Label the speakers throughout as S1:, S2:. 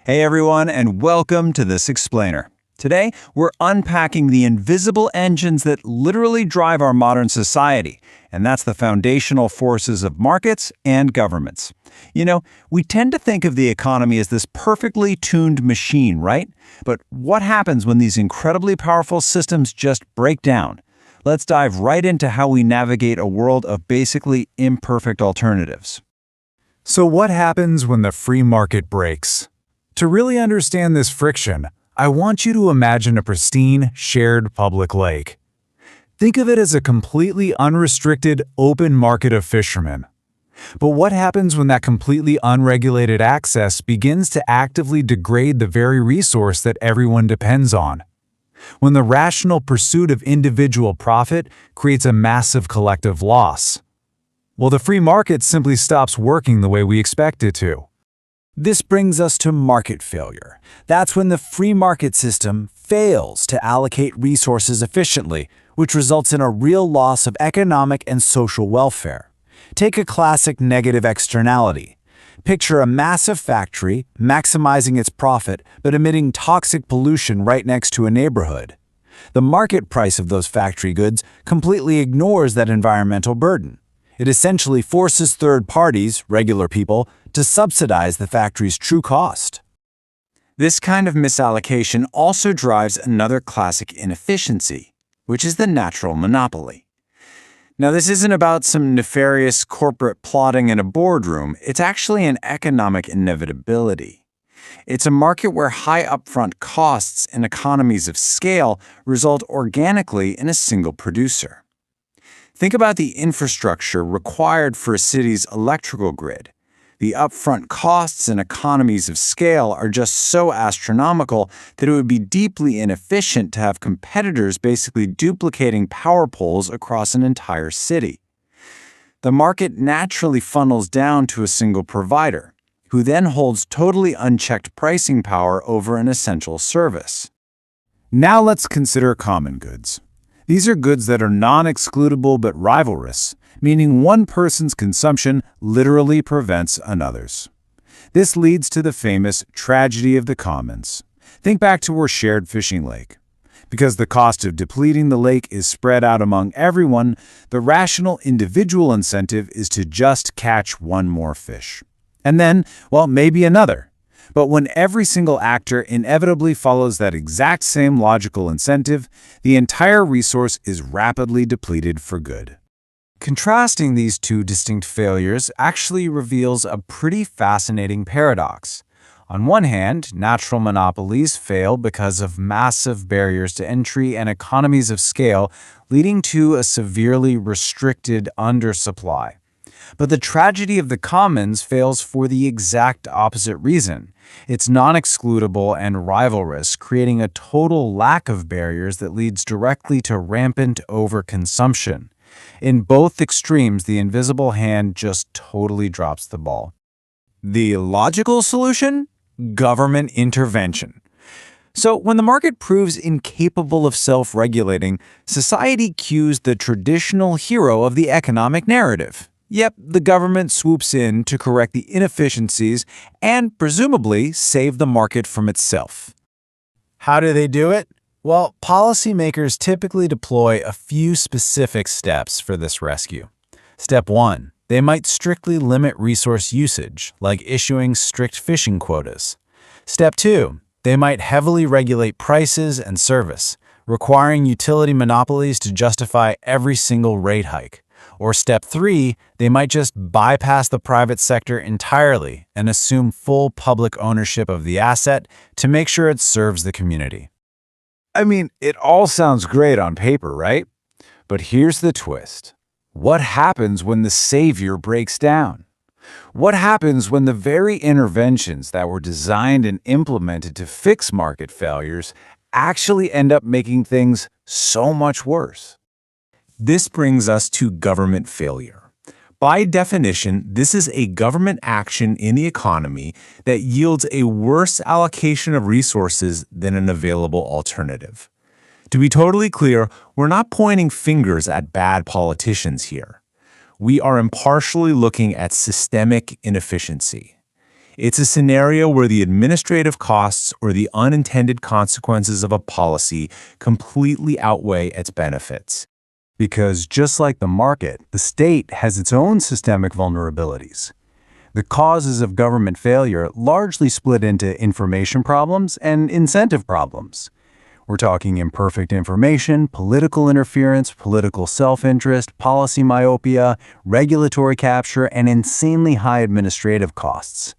S1: Hey everyone, and welcome to This Explainer. Today, we're unpacking the invisible engines that literally drive our modern society, and that's the foundational forces of markets and governments. You know, we tend to think of the economy as this perfectly tuned machine, right? But what happens when these incredibly powerful systems just break down? Let's dive right into how we navigate a world of basically imperfect alternatives.
S2: So what happens when the free market breaks? To really understand this friction, I want you to imagine a pristine, shared public lake. Think of it as a completely unrestricted, open market of fishermen. But what happens when that completely unregulated access begins to actively degrade the very resource that everyone depends on? When the rational pursuit of individual profit creates a massive collective loss? Well, the free market simply stops working the way we expect it to.
S3: This brings us to market failure. That's when the free market system fails to allocate resources efficiently, which results in a real loss of economic and social welfare. Take a classic negative externality. Picture a massive factory maximizing its profit but emitting toxic pollution right next to a neighborhood. The market price of those factory goods completely ignores that environmental burden. It essentially forces third parties, regular people, to subsidize the factory's true cost.
S1: This kind of misallocation also drives another classic inefficiency, which is the natural monopoly. Now, this isn't about some nefarious corporate plotting in a boardroom. It's actually an economic inevitability. It's a market where high upfront costs and economies of scale result organically in a single producer. Think about the infrastructure required for a city's electrical grid. The upfront costs and economies of scale are just so astronomical that it would be deeply inefficient to have competitors basically duplicating power poles across an entire city. The market naturally funnels down to a single provider, who then holds totally unchecked pricing power over an essential service.
S2: Now let's consider common goods. These are goods that are non-excludable but rivalrous, meaning one person's consumption literally prevents another's. This leads to the famous tragedy of the commons. Think back to our shared fishing lake. Because the cost of depleting the lake is spread out among everyone, the rational individual incentive is to just catch one more fish. And then, well, maybe another. But when every single actor inevitably follows that exact same logical incentive, the entire resource is rapidly depleted for good.
S3: Contrasting these two distinct failures actually reveals a pretty fascinating paradox. On one hand, natural monopolies fail because of massive barriers to entry and economies of scale, leading to a severely restricted undersupply. But the tragedy of the commons fails for the exact opposite reason. It's non-excludable and rivalrous, creating a total lack of barriers that leads directly to rampant overconsumption. In both extremes, the invisible hand just totally drops the ball.
S1: The logical solution? Government intervention. So when the market proves incapable of self-regulating, society cues the traditional hero of the economic narrative. Yep, the government swoops in to correct the inefficiencies and, presumably, save the market from itself.
S3: How do they do it? Well, policymakers typically deploy a few specific steps for this rescue. Step 1. They might strictly limit resource usage, like issuing strict fishing quotas. Step 2. They might heavily regulate prices and service, requiring utility monopolies to justify every single rate hike. Or step 3, they might just bypass the private sector entirely and assume full public ownership of the asset to make sure it serves the community.
S2: I mean, it all sounds great on paper, right? But here's the twist. What happens when the savior breaks down? What happens when the very interventions that were designed and implemented to fix market failures actually end up making things so much worse?
S4: This brings us to government failure. By definition, this is a government action in the economy that yields a worse allocation of resources than an available alternative. To be totally clear, we're not pointing fingers at bad politicians here. We are impartially looking at systemic inefficiency. It's a scenario where the administrative costs or the unintended consequences of a policy completely outweigh its benefits.
S3: Because just like the market, the state has its own systemic vulnerabilities. The causes of government failure largely split into information problems and incentive problems. We're talking imperfect information, political interference, political self-interest, policy myopia, regulatory capture, and insanely high administrative costs.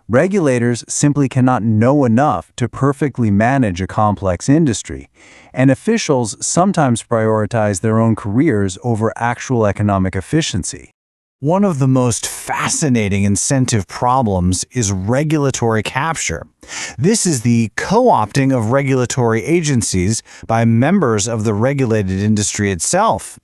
S3: Regulators simply cannot know enough to perfectly manage a complex industry, and officials sometimes prioritize their own careers over actual economic efficiency. One of the most fascinating incentive problems is regulatory capture. This is the co-opting of regulatory agencies by members of the regulated industry itself.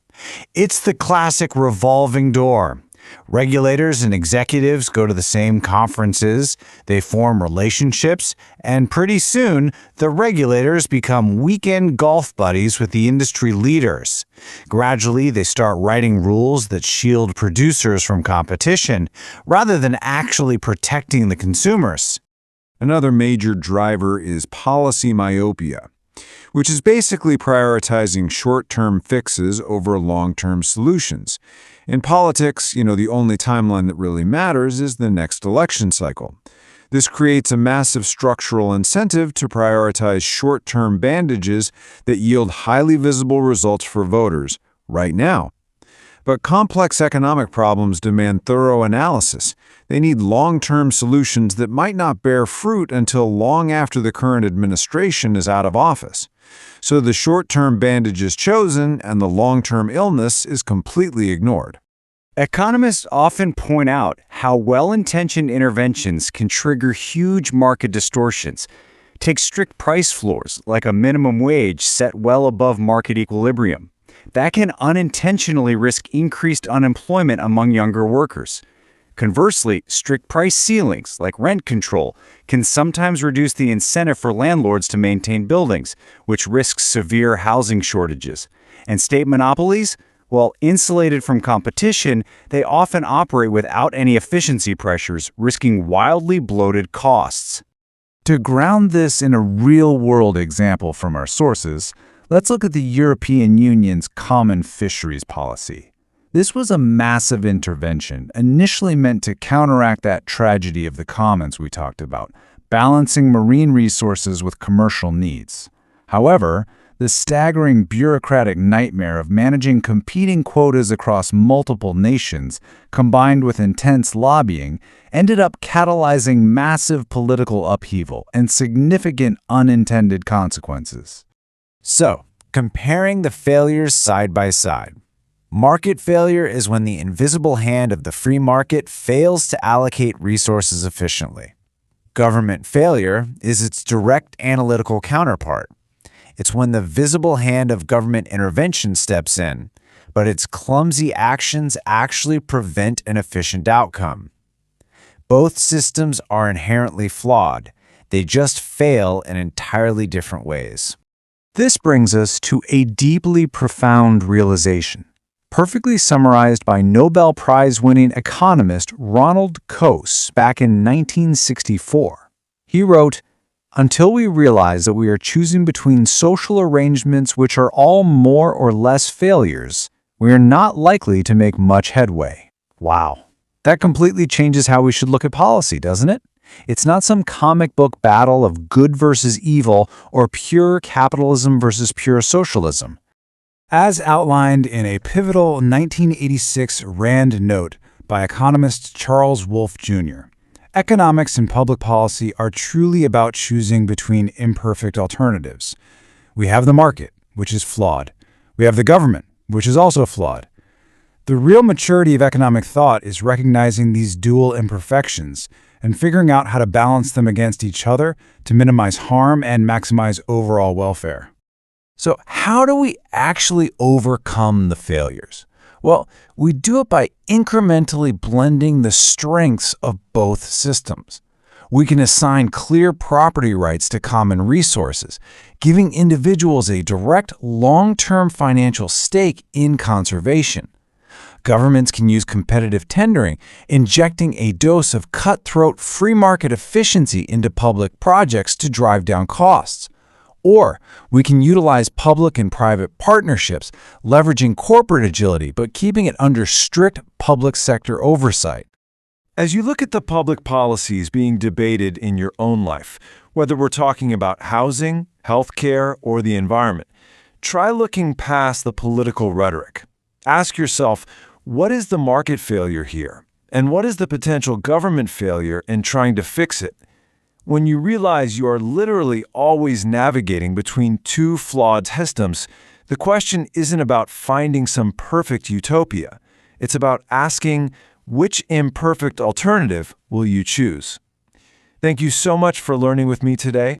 S3: It's the classic revolving door. Regulators and executives go to the same conferences, they form relationships, and pretty soon, the regulators become weekend golf buddies with the industry leaders. Gradually, they start writing rules that shield producers from competition, rather than actually protecting the consumers.
S2: Another major driver is policy myopia, which is basically prioritizing short-term fixes over long-term solutions. In politics, the only timeline that really matters is the next election cycle. This creates a massive structural incentive to prioritize short-term bandages that yield highly visible results for voters right now. But complex economic problems demand thorough analysis. They need long-term solutions that might not bear fruit until long after the current administration is out of office. So the short-term bandage is chosen and the long-term illness is completely ignored.
S3: Economists often point out how well-intentioned interventions can trigger huge market distortions. Take strict price floors, like a minimum wage set well above market equilibrium. That can unintentionally risk increased unemployment among younger workers. Conversely, strict price ceilings, like rent control, can sometimes reduce the incentive for landlords to maintain buildings, which risks severe housing shortages. And state monopolies? While insulated from competition, they often operate without any efficiency pressures, risking wildly bloated costs.
S2: To ground this in a real-world example from our sources, let's look at the European Union's Common Fisheries Policy. This was a massive intervention, initially meant to counteract that tragedy of the commons we talked about, balancing marine resources with commercial needs. However, the staggering bureaucratic nightmare of managing competing quotas across multiple nations, combined with intense lobbying, ended up catalyzing massive political upheaval and significant unintended consequences.
S3: So, comparing the failures side by side. Market failure is when the invisible hand of the free market fails to allocate resources efficiently. Government failure is its direct analytical counterpart. It's when the visible hand of government intervention steps in, but its clumsy actions actually prevent an efficient outcome. Both systems are inherently flawed. They just fail in entirely different ways.
S1: This brings us to a deeply profound realization, perfectly summarized by Nobel Prize-winning economist Ronald Coase back in 1964. He wrote, "Until we realize that we are choosing between social arrangements which are all more or less failures, we are not likely to make much headway." Wow. That completely changes how we should look at policy, doesn't it? It's not some comic book battle of good versus evil or pure capitalism versus pure socialism.
S2: As outlined in a pivotal 1986 Rand note by economist Charles Wolfe Jr., economics and public policy are truly about choosing between imperfect alternatives. We have the market, which is flawed. We have the government, which is also flawed. The real maturity of economic thought is recognizing these dual imperfections and figuring out how to balance them against each other to minimize harm and maximize overall welfare.
S1: So how do we actually overcome the failures? Well, we do it by incrementally blending the strengths of both systems. We can assign clear property rights to common resources, giving individuals a direct long-term financial stake in conservation.
S3: Governments can use competitive tendering, injecting a dose of cutthroat free market efficiency into public projects to drive down costs. Or we can utilize public and private partnerships, leveraging corporate agility but keeping it under strict public sector oversight.
S2: As you look at the public policies being debated in your own life, whether we're talking about housing, healthcare, or the environment, try looking past the political rhetoric. Ask yourself, what is the market failure here? And what is the potential government failure in trying to fix it? When you realize you are literally always navigating between two flawed systems, the question isn't about finding some perfect utopia. It's about asking, which imperfect alternative will you choose? Thank you so much for learning with me today.